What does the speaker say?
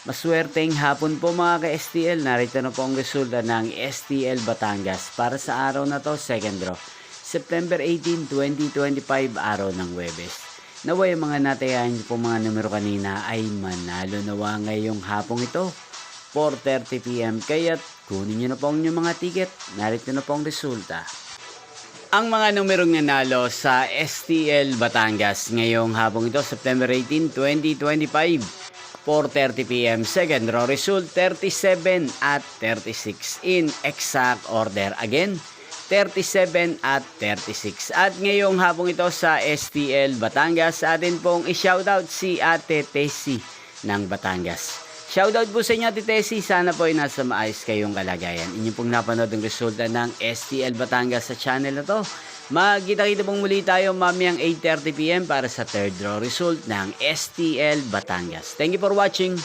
Maswerteng hapon po mga ka-STL. Narito na po ang resulta ng STL Batangas para sa araw na to, second draw. September 18, 2025, araw ng Huwebes. Naway mga natayahan niyo po mga numero kanina ay manalo nawa ngayong hapong ito, 4:30 PM. Kaya't kunin niyo na po ang inyong mga ticket. Narito na po ang resulta. Ang mga numerong nanalo sa STL Batangas ngayong hapong ito, September 18, 2025, 4:30 PM. Second draw result, 37 at 36 in exact order. Again, 37 at 36. At ngayong hapong ito sa STL Batangas, atin pong i-shoutout si Ate Tessie ng Batangas. Shoutout po sa inyo, Ate Tessie. Sana po ay nasa maayos kayong kalagayan. Inyo pong napanood ang resulta ng STL Batangas sa channel na to. Magkita-kita pong muli tayo mamayang 8:30 PM para sa third draw result ng STL Batangas. Thank you for watching.